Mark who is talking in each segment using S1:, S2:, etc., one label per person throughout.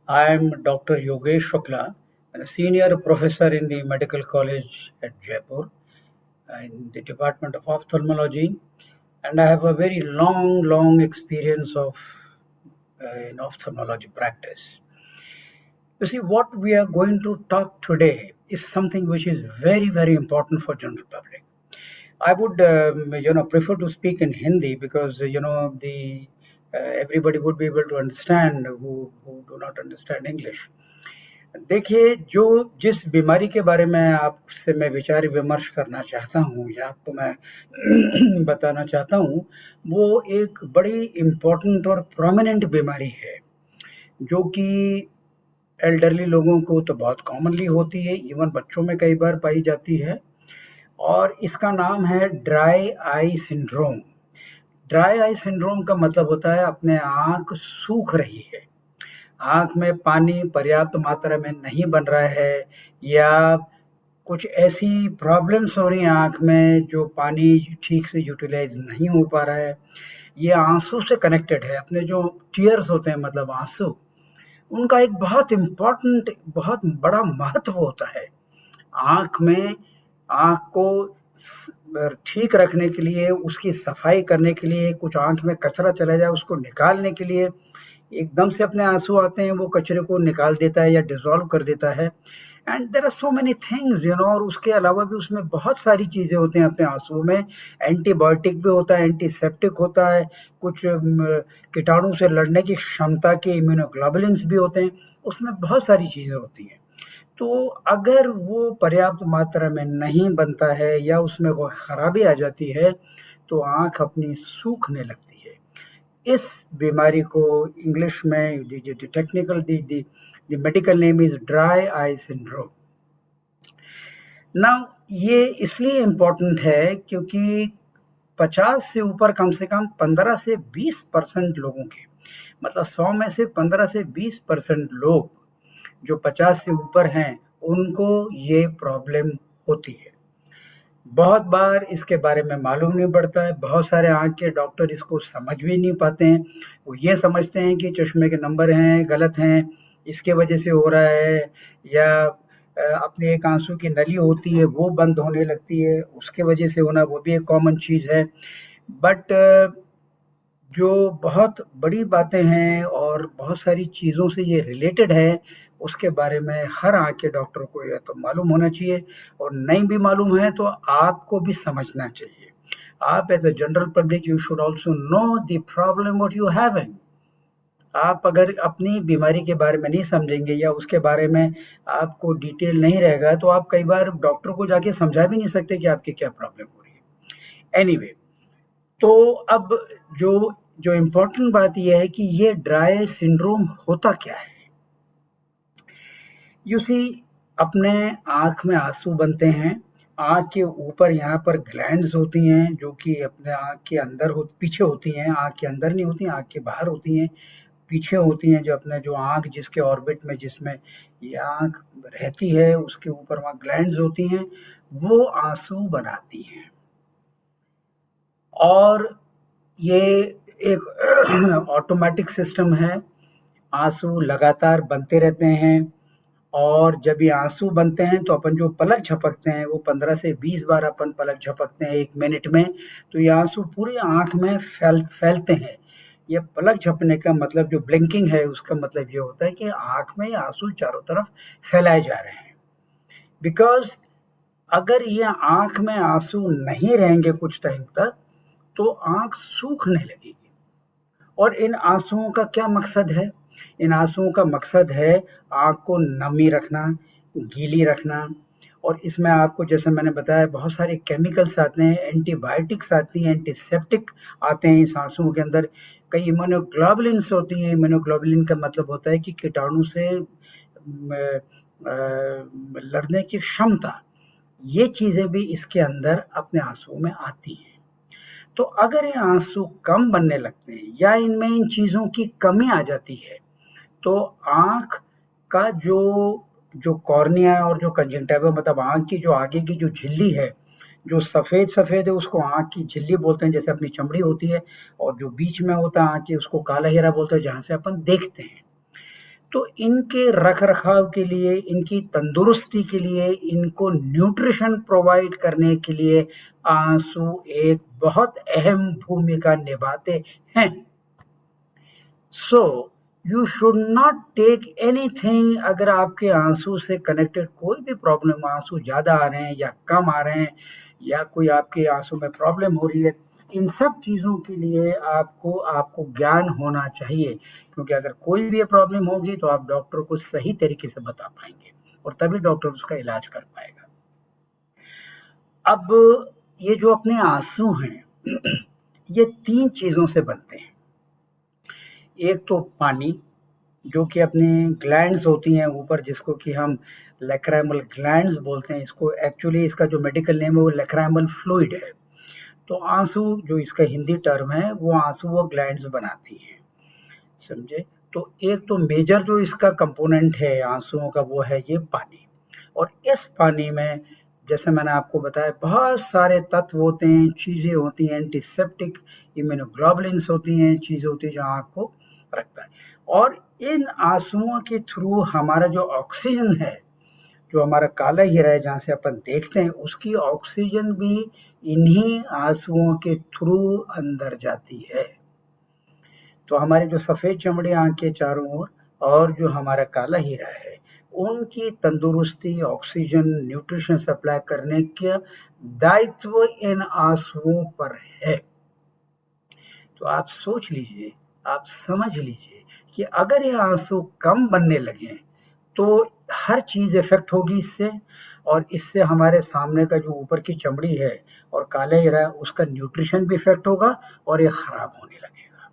S1: I am Dr. Yogesh Shukla, a senior professor in the Medical College at Jaipur in the Department of Ophthalmology, and I have a very long experience of in ophthalmology practice. You see, what we are going to talk today is something which is very important for general public. I would, prefer to speak in Hindi because the everybody would be able to understand who do not understand English. देखिए, जो जिस बीमारी के बारे में आपसे मैं विचार विमर्श करना चाहता हूँ या आपको मैं बताना चाहता हूँ, वो एक बड़ी इम्पोर्टेंट और प्रोमिनेंट बीमारी है, जो कि एल्डरली लोगों को तो बहुत कॉमनली होती है, इवन बच्चों में कई बार पाई जाती है और इसका नाम है dry eye syndrome. Dry eye syndrome का मतलब होता है अपने आँख सूख रही है, आँख में पानी पर्याप्त मात्रा में नहीं बन रहा है या कुछ ऐसी प्रॉब्लम्स हो रही हैं आँख में जो पानी ठीक से यूटिलाइज नहीं हो पा रहा है। ये आंसू से कनेक्टेड है, अपने जो टीयर्स होते हैं मतलब आंसू, उनका एक बहुत इम्पोर्टेंट बहुत बड़ा महत्व होता है आँख में। आँख को ठीक रखने के लिए, उसकी सफाई करने के लिए, कुछ आँख में कचरा चला जाए उसको निकालने के लिए एकदम से अपने आंसू आते हैं, वो कचरे को निकाल देता है या डिसॉल्व कर देता है। And there are so many things और उसके अलावा भी उसमें बहुत सारी चीज़ें होती हैं अपने आंसुओं में। एंटीबायोटिक भी होता है, एंटीसेप्टिक होता है, कुछ कीटाणु से लड़ने की क्षमता के इम्यूनोग्लोबुलिन्स भी होते हैं, उसमें बहुत सारी चीज़ें होती हैं। तो अगर वो पर्याप्त मात्रा में नहीं बनता है या उसमें कोई खराबी आ जाती है, तो आँख अपनी सूखने लगती है। इस बीमारी को इंग्लिश में technical medical name is dry eye syndrome. Now ये इसलिए इम्पोर्टेंट है क्योंकि 50 से ऊपर कम से कम 15 से 20% लोगों के, मतलब 100 में से 15 से 20% लोग जो 50 से ऊपर हैं उनको ये प्रॉब्लम होती है। बहुत बार इसके बारे में मालूम नहीं पड़ता है, बहुत सारे आँख के डॉक्टर इसको समझ भी नहीं पाते हैं। वो ये समझते हैं कि चश्मे के नंबर हैं, गलत हैं, इसके वजह से हो रहा है, या अपनी एक आंसू की नली होती है वो बंद होने लगती है, उसके वजह से होना, वो भी एक कॉमन चीज़ है। बट जो बहुत बड़ी बातें हैं और बहुत सारी चीज़ों से ये रिलेटेड है, उसके बारे में हर आँख के डॉक्टर को या तो मालूम होना चाहिए, और नहीं भी मालूम है तो आपको भी समझना चाहिए। आप as a general public you should also know the problem what you having. आप अगर अपनी बीमारी के बारे में नहीं समझेंगे या उसके बारे में आपको डिटेल नहीं रहेगा, तो आप कई बार डॉक्टर को जाके समझा भी नहीं सकते कि आपकी क्या प्रॉब्लम हो रही है। एनीवे, तो अब जो जो इम्पोर्टेंट बात यह है कि ये ड्राई सिंड्रोम होता क्या है। यू सी, अपने आँख में आंसू बनते हैं, आँख के ऊपर यहाँ पर ग्लैंड्स होती हैं जो कि अपने आँख के अंदर पीछे होती हैं, आँख के अंदर नहीं होती, आँख के बाहर होती हैं, पीछे होती हैं, जो अपने जो आँख जिसके ऑर्बिट में जिसमें ये आँख रहती है उसके ऊपर वहाँ ग्लैंड्स होती हैं, वो आंसू बनाती हैं। और ये एक ऑटोमेटिक सिस्टम है, आंसू लगातार बनते रहते हैं, और जब ये आंसू बनते हैं तो अपन जो पलक झपकते हैं वो 15 से 20 बार अपन पलक झपकते हैं 1 मिनट में, तो ये आंसू पूरी आँख में फैलते हैं। ये पलक झपकने का मतलब, जो ब्लिंकिंग है उसका मतलब ये होता है कि आँख में आंसू चारों तरफ फैलाए जा रहे हैं। बिकॉज़ अगर ये आँख में आंसू नहीं रहेंगे कुछ टाइम तक, तो आँख सूखने लगेगी। और इन आंसुओं का क्या मकसद है? इन आंसुओं का मकसद है आँख को नमी रखना, गीली रखना, और इसमें आपको जैसे मैंने बताया बहुत सारे केमिकल्स आते हैं, एंटीबायोटिक्स आती हैं, एंटीसेप्टिक आते हैं इस आंसुओं के अंदर, कई इम्यूनोग्लोबुलिन्स होती हैं। इम्यूनोग्लोबुलिन का मतलब होता है कि कीटाणु से लड़ने की क्षमता, ये चीज़ें भी इसके अंदर अपने आंसुओं में आती हैं। तो अगर ये आंसू कम बनने लगते हैं या इनमें इन चीज़ों की कमी आ जाती है, तो आँख का जो कॉर्निया और जो कंजंक्टिवा, मतलब आँख की जो आगे की जो झिल्ली है, जो सफ़ेद है उसको आँख की झिल्ली बोलते हैं, जैसे अपनी चमड़ी होती है, और जो बीच में होता है आँख की उसको काला घेरा बोलते हैं, जहाँ से अपन देखते हैं। तो इनके रख रखाव के लिए, इनकी तंदुरुस्ती के लिए, इनको न्यूट्रिशन प्रोवाइड करने के लिए आंसू एक बहुत अहम भूमिका निभाते हैं। So you should not take anything, अगर आपके आंसू से कनेक्टेड कोई भी प्रॉब्लम, आंसू ज्यादा आ रहे हैं या कम आ रहे हैं, या कोई आपके आंसू में प्रॉब्लम हो रही है, इन सब चीजों के लिए आपको ज्ञान होना चाहिए, क्योंकि अगर कोई भी प्रॉब्लम होगी तो आप डॉक्टर को सही तरीके से बता पाएंगे और तभी डॉक्टर उसका इलाज कर पाएगा। अब ये जो अपने आंसू हैं ये 3 चीजों से बनते हैं। एक तो पानी, जो कि अपनी ग्लैंड्स होती हैं ऊपर, जिसको कि हम लैक्राइमल ग्लैंड्स बोलते हैं। इसको एक्चुअली इसका जो मेडिकल नेम है वो लैक्राइमल फ्लूइड है। तो आंसू जो इसका हिंदी टर्म है, वो आंसू वो ग्लैंड्स बनाती हैं, समझे। तो एक तो मेजर जो इसका कंपोनेंट है आंसुओं का, वो है ये पानी। और इस पानी में, जैसे मैंने आपको बताया, बहुत सारे तत्व होते हैं, चीजें होती हैं, एंटीसेप्टिक, इम्यूनोग्लोबुलिन्स होती हैं, चीजें होती हैं जो आंख को रखता है। और इन आंसुओं के थ्रू हमारा जो ऑक्सीजन है, जो हमारा काला हीरा है जहाँ से अपन देखते हैं, उसकी ऑक्सीजन भी इन्हीं आंसुओं के थ्रू अंदर जाती है। तो हमारे जो सफेद चमड़ी आंख के चारों ओर और जो हमारा काला हीरा है, उनकी तंदुरुस्ती, ऑक्सीजन, न्यूट्रिशन सप्लाई करने का दायित्व इन आंसुओं पर है। तो आप सोच लीजिए, आप समझ लीजिए कि अगर ये आंसू कम बनने लगे तो हर चीज इफेक्ट होगी इससे, और इससे हमारे सामने का जो ऊपर की चमड़ी है और काला हीरा है, उसका न्यूट्रिशन भी इफेक्ट होगा और ये खराब होने लगेगा।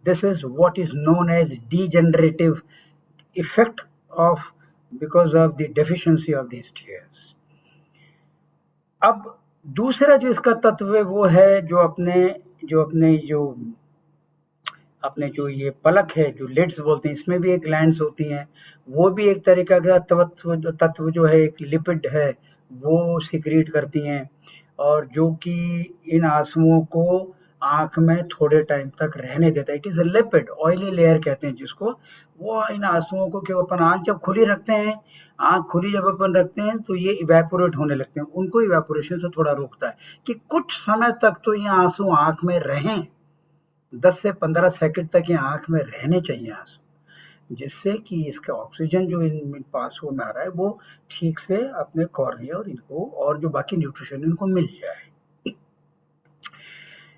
S1: This is what is known as degenerative effect of, because of the deficiency of this tears. अब दूसरा जो इसका तत्व है वो है जो अपने जो ये पलक है, जो लिड्स बोलते हैं, इसमें भी एक ग्लैंड्स होती हैं। वो भी एक तरीका का तत्व जो है, एक लिपिड है, वो सिक्रीट करती हैं, और जो कि इन आंसुओं को आंख में थोड़े टाइम तक रहने देता है। It is a lipid, oily layer कहते हैं जिसको। वो इन आंसुओं को, क्यों अपन आंख जब खुली रखते हैं, आंख खुली जब अपन रखते हैं तो ये इवेपोरेट होने लगते हैं, उनको इवेपोरेशन से थोड़ा रोकता है कि कुछ समय तक तो ये आंसू आंख में रहें, 10 से 15 सेकंड तक ये आंख में रहने चाहिए आंसू, जिससे कि इसका ऑक्सीजन जो इन आंसुओं में आ रहा है वो ठीक से अपने कॉर्निया और इनको और जो बाकी न्यूट्रिशन इनको मिल जाए।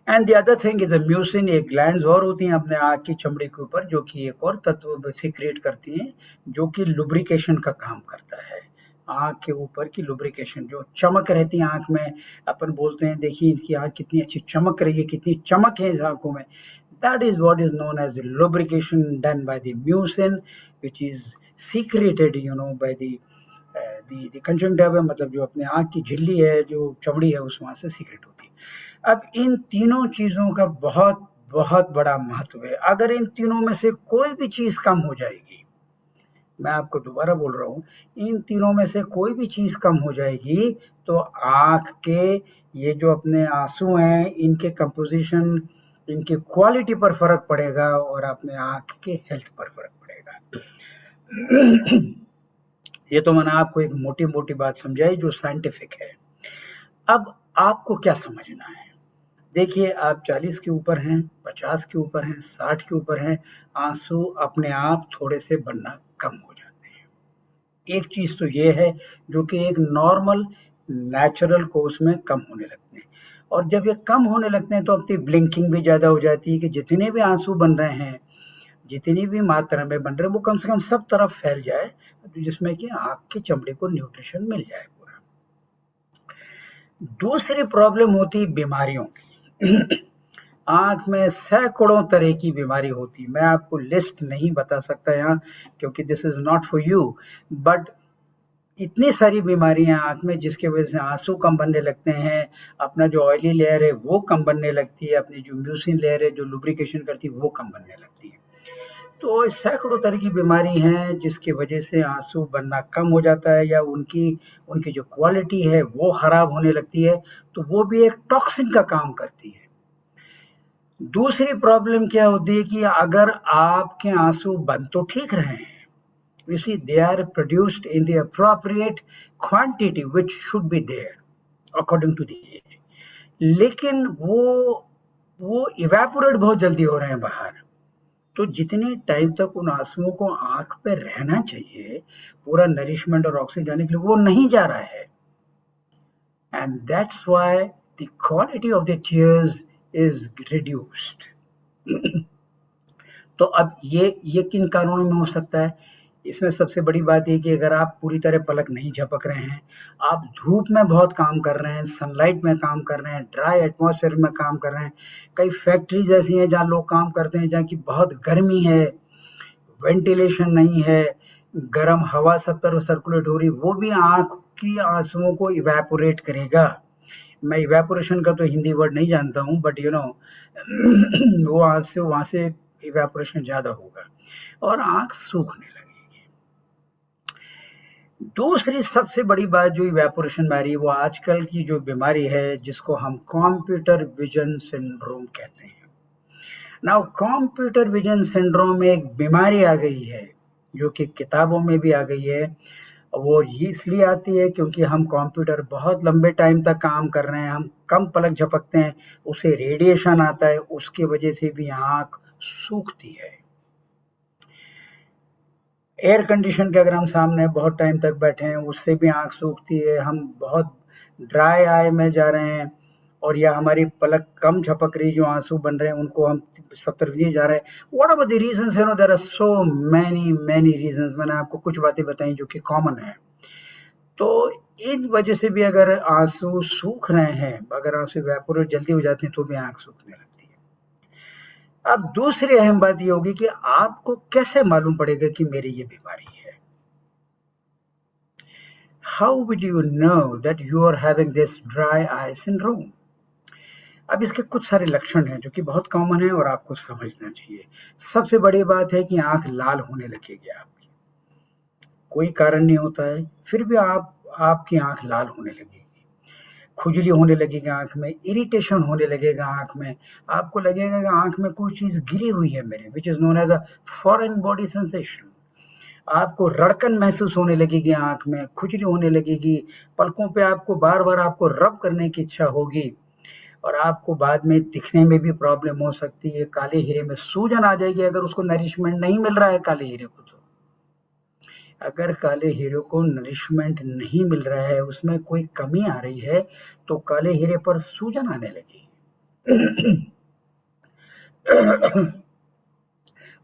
S1: And the other thing is a mucin, एक ग्लैंड्स और होती हैं अपने आंख की चमड़ी के ऊपर, जो कि एक और तत्व सीक्रेट करती हैं, जो कि लुब्रिकेशन का काम करता है। आंख के ऊपर की लुब्रिकेशन, जो चमक रहती है आंख में, अपन बोलते हैं देखिए इनकी आंख कितनी अच्छी चमक रही है, कितनी चमक है इस आंखों में, that is what is known as the lubrication done by the mucin, which is secreted by the conjunctiva, मतलब जो अपने आंख की झिल्ली है, जो चमड़ी है, उस वहां से सीक्रेट होती है। अब इन तीनों चीजों का बहुत बहुत बड़ा महत्व है। अगर इन तीनों में से कोई भी चीज कम हो जाएगी, मैं आपको दोबारा बोल रहा हूं, इन तीनों में से कोई भी चीज कम हो जाएगी तो आंख के ये जो अपने आंसू हैं, इनके कंपोजिशन, इनकी क्वालिटी पर फर्क पड़ेगा और अपने आंख के हेल्थ पर फर्क पड़ेगा। ये तो मैंने आपको एक मोटी मोटी बात समझाई जो साइंटिफिक है। अब आपको क्या समझना है? देखिए, आप 40 के ऊपर हैं, 50 के ऊपर हैं, 60 के ऊपर हैं, आंसू अपने आप थोड़े से बनना कम हो जाते हैं। एक चीज तो ये है जो कि एक नॉर्मल नेचुरल कोर्स में कम होने लगते हैं, और जब ये कम होने लगते हैं तो अपनी ब्लिंकिंग भी ज्यादा हो जाती है कि जितने भी आंसू बन रहे हैं, जितनी भी मात्रा में बन रहे हैं, वो कम से कम सब तरफ फैल जाए, जिसमें कि आंख की चमड़ी को न्यूट्रिशन मिल जाए पूरा। दूसरी प्रॉब्लम होती है बीमारियों की। आंख में सैकड़ों तरह की बीमारी होती है, मैं आपको लिस्ट नहीं बता सकता यहाँ, क्योंकि this is not for you, but इतनी सारी बीमारियां आंख में जिसकी वजह से आंसू कम बनने लगते हैं, अपना जो ऑयली लेयर है वो कम बनने लगती है, अपनी जो म्यूसिन लेयर है जो लुब्रिकेशन करती है वो कम बनने लगती है। तो सैकड़ों तरह की बीमारी हैं जिसकी वजह से आंसू बनना कम हो जाता है, या उनकी उनकी जो क्वालिटी है वो खराब होने लगती है, तो वो भी एक टॉक्सिन का काम करती है। दूसरी प्रॉब्लम क्या होती है कि अगर आपके आंसू बन तो ठीक रहे हैं, you see they are produced in the appropriate quantity which should be there according to the age, लेकिन वो इवेपोरेट बहुत जल्दी हो रहे हैं बाहर। तो जितने टाइम तक उन आंसुओं को आंख पे रहना चाहिए पूरा नरिशमेंट और ऑक्सीजन जाने के लिए, वो नहीं जा रहा है, and that's why the quality of the tears is reduced. तो अब ये किन कारणों में हो सकता है? इसमें सबसे बड़ी बात ये कि अगर आप पूरी तरह पलक नहीं झपक रहे हैं, आप धूप में बहुत काम कर रहे हैं, सनलाइट में काम कर रहे हैं, ड्राई एटमॉस्फेयर में काम कर रहे हैं, कई फैक्ट्रीज ऐसी हैं जहाँ लोग काम करते हैं जहाँ की बहुत गर्मी है, वेंटिलेशन नहीं है, गर्म हवा सब तरफ सर्कुलेट हो रही, वो भी आंख की आंसुओं को इवेपोरेट करेगा। मैं इवेपोरेशन का तो हिंदी वर्ड नहीं जानता हूँ, बट यू नो वो आंख से वहां से इवेपोरेशन ज्यादा होगा और आंख सूखने लगेगी। दूसरी सबसे बड़ी बात जो इवेपोरेशन में आ रही है, वो आजकल की जो बीमारी है जिसको हम कंप्यूटर विजन सिंड्रोम कहते हैं। नाउ कंप्यूटर विजन सिंड्रोम में एक बीमारी आ गई है जो कि किताबों में भी आ गई है। वो इसलिए आती है क्योंकि हम कंप्यूटर बहुत लंबे टाइम तक काम कर रहे हैं, हम कम पलक झपकते हैं, उससे रेडिएशन आता है, उसकी वजह से भी आंख सूखती है। एयर कंडीशन के अगर हम सामने बहुत टाइम तक बैठे हैं उससे भी आंख सूखती है, हम बहुत ड्राई आई में जा रहे हैं और या हमारी पलक कम झपक रही, जो आंसू बन रहे हैं उनको हम सब तरफ दिए जा रहे हैं। What are the reasons? You know there are so many reasons. मैंने आपको कुछ बातें बताई जो कि कॉमन है। तो इन वजह से भी अगर आंसू सूख रहे हैं, अगर आंसू इवेपोरेट जल्दी हो जाते हैं तो भी आंख सूखने लगती है। अब दूसरी अहम बात ये होगी कि आपको कैसे मालूम पड़ेगा कि मेरी ये बीमारी है? How will you know that you are having this dry eye syndrome? अब इसके कुछ सारे लक्षण हैं जो कि बहुत कॉमन है और आपको समझना चाहिए। सबसे बड़ी बात है कि आंख लाल होने लगेगी आपकी, कोई कारण नहीं होता है, फिर भी आपकी आंख लाल होने लगेगी, खुजली होने लगेगी आंख में, इरिटेशन होने लगेगा आंख में, आपको लगेगा कि आंख में कोई चीज गिरी हुई है मेरे, which is known as a foreign body sensation. आपको रड़कन महसूस होने लगेगी आंख में, खुजली होने लगेगी, पलकों पे आपको बार बार आपको रब करने की इच्छा होगी और आपको बाद में दिखने में भी प्रॉब्लम हो सकती है। काले हीरे में सूजन आ जाएगी अगर उसको नरिशमेंट नहीं मिल रहा है काले हीरे को। तो अगर काले हीरे को नरिशमेंट नहीं मिल रहा है, उसमें कोई कमी आ रही है, तो काले हीरे पर सूजन आने लगेगी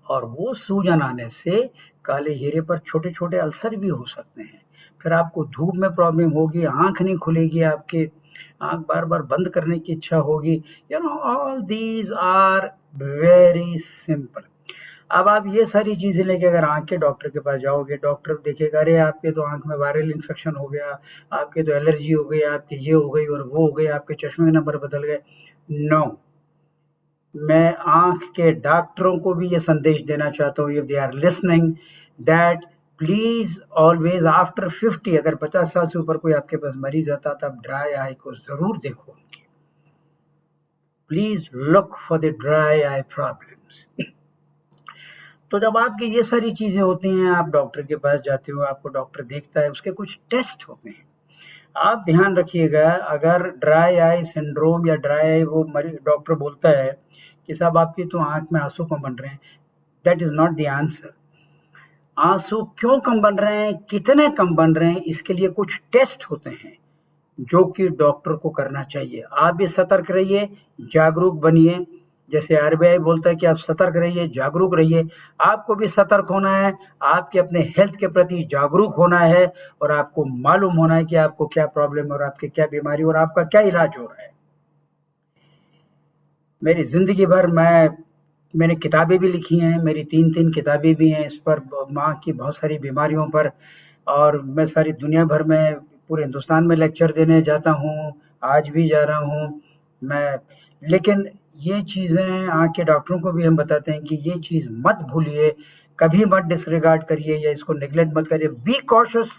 S1: और वो सूजन आने से काले हीरे पर छोटे छोटे अल्सर भी हो सकते हैं। फिर आपको धूप में प्रॉब्लम होगी, आंख नहीं खुलेगी, आपके आंख बार बार बंद करने की इच्छा होगी। You know all these are very simple. अब आप ये सारी चीजें लेके अगर आंख के डॉक्टर के पास जाओगे, डॉक्टर देखेगा अरे आपके तो आंख में वायरल इन्फेक्शन हो गया, आपके तो एलर्जी हो गई, आपकी ये हो गई और वो हो गई, आपके चश्मे के नंबर बदल गए। नो, मैं आंख के डॉक्टरों को भी ये संदेश देना चाहता हूँ, if they are listening, that please always after 50, अगर 50 साल से ऊपर कोई आपके पास मरीज आता तब ड्राई आई को जरूर देखो उनकी। Please look for the dry eye problems. तो जब आपकी ये सारी चीजें होती हैं, आप डॉक्टर के पास जाते हो, आपको डॉक्टर देखता है, उसके कुछ टेस्ट होते हैं। आप ध्यान रखिएगा, अगर ड्राई आई सिंड्रोम या ड्राई आई वो डॉक्टर बोलता है कि साहब आपकी तो आंख में आंसू कम बन रहे हैं, that is not the answer. आंसू क्यों कम बन रहे हैं, कितने कम बन रहे हैं, इसके लिए कुछ टेस्ट होते हैं जो कि डॉक्टर को करना चाहिए। आप भी सतर्क रहिए, जागरूक बनिए। जैसे आरबीआई बोलता है कि आप सतर्क रहिए, जागरूक रहिए, आपको भी सतर्क होना है, आपके अपने हेल्थ के प्रति जागरूक होना है और आपको मालूम होना है कि आपको क्या प्रॉब्लम है और आपकी क्या बीमारी और आपका क्या इलाज हो रहा है। मेरी जिंदगी भर मैंने किताबें भी लिखी हैं, मेरी 3 किताबें भी हैं इस पर, माँ की बहुत सारी बीमारियों पर, और मैं सारी दुनिया भर में पूरे हिंदुस्तान में लेक्चर देने जाता हूँ, आज भी जा रहा हूँ मैं। लेकिन ये चीज़ें आँख के डॉक्टरों को भी हम बताते हैं कि ये चीज़ मत भूलिए, कभी मत डिसरिगार्ड करिए या इसको नेग्लेक्ट मत करिए। Be cautious,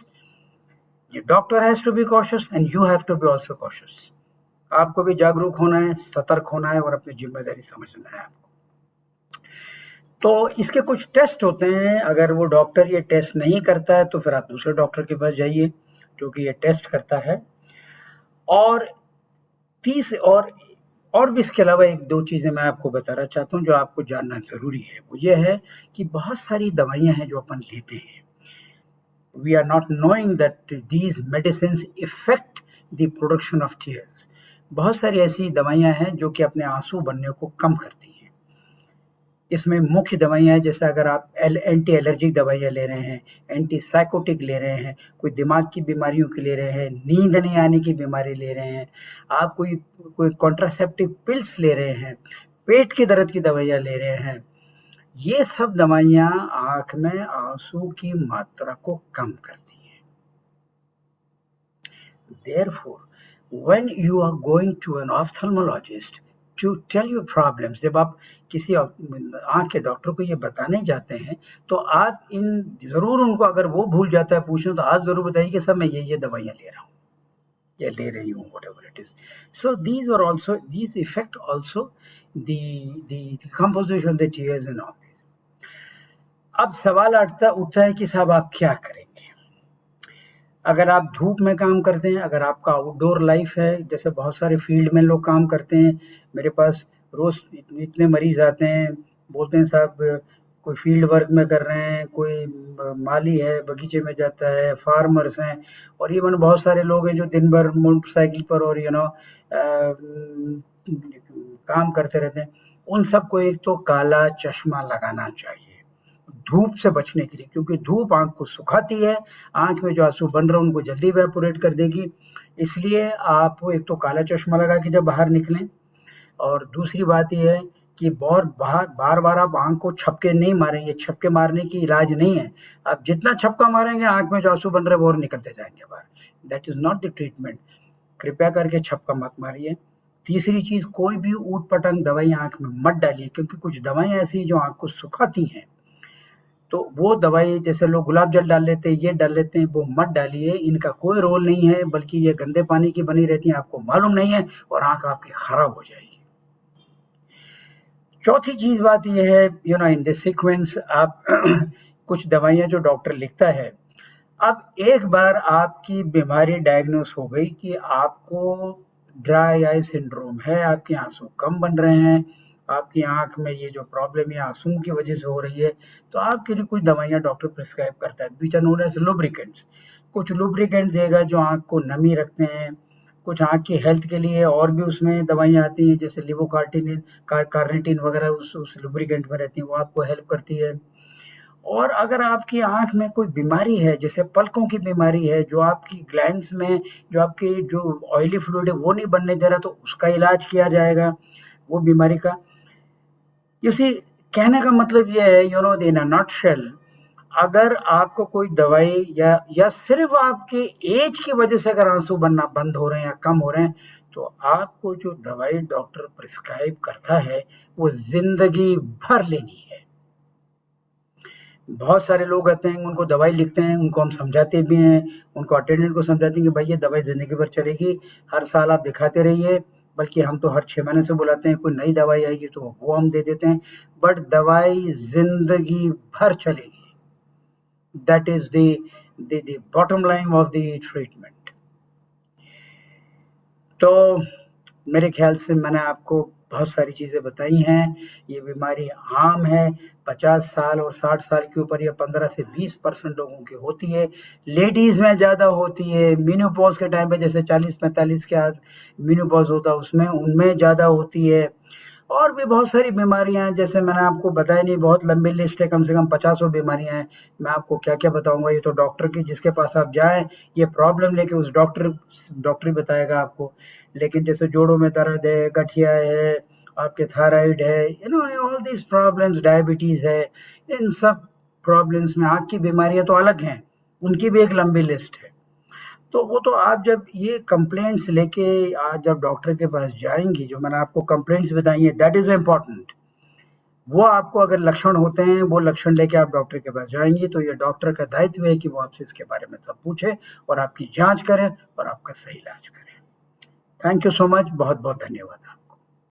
S1: the doctor has to be cautious and you have to be also cautious. आपको भी जागरूक होना है, सतर्क होना है और अपनी जिम्मेदारी समझना है आपको। तो इसके कुछ टेस्ट होते हैं, अगर वो डॉक्टर ये टेस्ट नहीं करता है तो फिर आप दूसरे डॉक्टर के पास जाइए जो कि ये टेस्ट करता है। और तीस और भी इसके अलावा एक दो चीज़ें मैं आपको बताना चाहता हूँ जो आपको जानना ज़रूरी है। वो ये है कि बहुत सारी दवाइयाँ हैं जो अपन लेते हैं, we are not knowing that these medicines affect the production of tears। बहुत सारी ऐसी दवाइयाँ हैं जो कि अपने आंसू बनने को कम करती हैं। इसमें मुख्य दवाइयाँ हैं, जैसे अगर आप एंटी एलर्जिक दवाइयाँ ले रहे हैं, एंटी साइकोटिक ले रहे हैं, कोई दिमाग की बीमारियों की ले रहे हैं, नींद नहीं आने की बीमारी ले रहे हैं, आप कोई कॉन्ट्रासेप्टिव पिल्स ले रहे हैं, पेट की दर्द की दवाइयाँ ले रहे हैं, ये सब दवाइयाँ आँख में आंसू की मात्रा को कम करती हैं। Therefore, when you are going to an ophthalmologist to tell your problems, जब आप किसी आँख के डॉक्टर को ये बताने जाते हैं तो आप ज़रूर उनको, अगर वो भूल जाता है पूछना, तो आप ज़रूर बताइए कि सर मैं ये दवाइयाँ ले रहा हूँ या ले रही हूँ, whatever it is। So these affect also the composition of the tears and all this। अब सवाल उठता है कि साहब आप क्या करेंगे अगर आप धूप में काम करते हैं, अगर आपका आउटडोर लाइफ है, जैसे बहुत सारे फील्ड में लोग काम करते हैं। मेरे पास रोज इतने मरीज आते हैं, बोलते हैं साहब कोई फील्ड वर्क में कर रहे हैं, कोई माली है, बगीचे में जाता है, फार्मर्स हैं, और इवन बहुत सारे लोग हैं जो दिन भर मोटरसाइकिल पर और काम करते रहते हैं। उन सबको एक तो काला चश्मा लगाना चाहिए धूप से बचने के लिए, क्योंकि धूप आंख को सुखाती है, आंख में जो आंसू बन रहे हैं उनको जल्दी इवेपोरेट कर देगी। इसलिए आप एक तो काला चश्मा लगा के जब बाहर निकलें, और दूसरी बात यह है कि बार बार आप आंख को छपके नहीं मारेंगे, छपके मारने की इलाज नहीं है। आप जितना छपका मारेंगे आंख में जो आंसू बन रहे हैं वो और निकलते जाएंगे बाहर। That is not the treatment. कृपया करके छपका मत मारिए। तीसरी चीज, कोई भी ऊट पटंग दवाई आंख में मत डालिए, क्योंकि कुछ दवाइयां ऐसी जो आंख को सुखाती हैं, तो वो दवाई जैसे लोग गुलाब जल डाल लेते हैं, ये डाल लेते हैं, वो मत डालिए। इनका कोई रोल नहीं है, बल्कि ये गंदे पानी की बनी रहती है, आपको मालूम नहीं है, और आंख आपकी खराब हो जाएगी। चौथी चीज बात यह है, इन दिस सीक्वेंस आप कुछ दवाइयां जो डॉक्टर लिखता है, अब एक बार आपकी बीमारी डायग्नोस हो गई कि आपको ड्राई आई सिंड्रोम है, आपके आंसू कम बन रहे हैं, आपकी आंख में ये जो प्रॉब्लम है आंसू की वजह से हो रही है, तो आपके लिए कुछ दवाइयां डॉक्टर प्रिस्क्राइब करता है, which are known as lubricants. कुछ लुब्रिकेंट देगा जो आंख को नमी रखते हैं, कुछ आंख की हेल्थ के लिए और भी उसमें दवाइयां आती हैं, जैसे लिवोकार्टिनिन, कार्निटिन वगैरह उस लुब्रिकेंट में रहती हैं, वो आपको हेल्प करती है। और अगर आपकी आंख में कोई बीमारी है, जैसे पलकों की बीमारी है, जो आपकी ग्लैंड्स में जो आपकी जो ऑयली फ्लूइड है वो नहीं बनने दे रहा, तो उसका इलाज किया जाएगा वो बीमारी का। इसी कहने का मतलब ये है, इन अ नटशेल, अगर आपको कोई दवाई या सिर्फ आपके एज की वजह से अगर आंसू बनना बंद हो रहे हैं या कम हो रहे हैं, तो आपको जो दवाई डॉक्टर प्रिस्क्राइब करता है वो जिंदगी भर लेनी है। बहुत सारे लोग आते हैं, उनको दवाई लिखते हैं, उनको हम समझाते भी हैं, उनको अटेंडेंट को समझाते हैं कि भाई ये दवाई जिंदगी भर चलेगी, हर साल आप दिखाते रहिए, बल्कि हम तो हर 6 महीने से बुलाते हैं, कोई नई दवाई आएगी तो वो हम दे देते हैं, बट दवाई जिंदगी भर चलेगी। That is the bottom line of the treatment. तो मेरे ख्याल से मैंने आपको बहुत सारी चीज़ें बताई हैं। ये बीमारी आम है, 50 साल और 60 साल के ऊपर ये 15 से 20% लोगों की होती है। लेडीज़ में ज़्यादा होती है, मेनोपॉज के टाइम पे, जैसे 40-45 के आज मेनोपॉज होता है उसमें, उनमें ज़्यादा होती है। और भी बहुत सारी बीमारियां हैं, जैसे मैंने आपको बताया नहीं, बहुत लंबी लिस्ट है, कम से कम 50 बीमारियां हैं। मैं आपको क्या क्या बताऊंगा, ये तो डॉक्टर की जिसके पास आप जाएं ये प्रॉब्लम लेके, उस डॉक्टर बताएगा आपको। लेकिन जैसे जोड़ों में दर्द है, गठिया है, आपके थायराइड है, ऑल दीज प्रॉब्लम्स, डायबिटीज है, इन सब प्रॉब्लम्स में आँख की बीमारियां तो अलग हैं, उनकी भी एक लंबी लिस्ट है। तो वो तो आप जब ये कंप्लेंट्स लेके आज जब डॉक्टर के पास जाएंगी, जो मैंने आपको कंप्लेंट्स बताई है, दैट इज इम्पोर्टेंट। वो आपको अगर लक्षण होते हैं, वो लक्षण लेके आप डॉक्टर के पास जाएंगी, तो ये डॉक्टर का दायित्व है कि वो आपसे इसके बारे में सब पूछे और आपकी जांच करे और आपका सही इलाज करे। थैंक यू सो मच, बहुत बहुत धन्यवाद।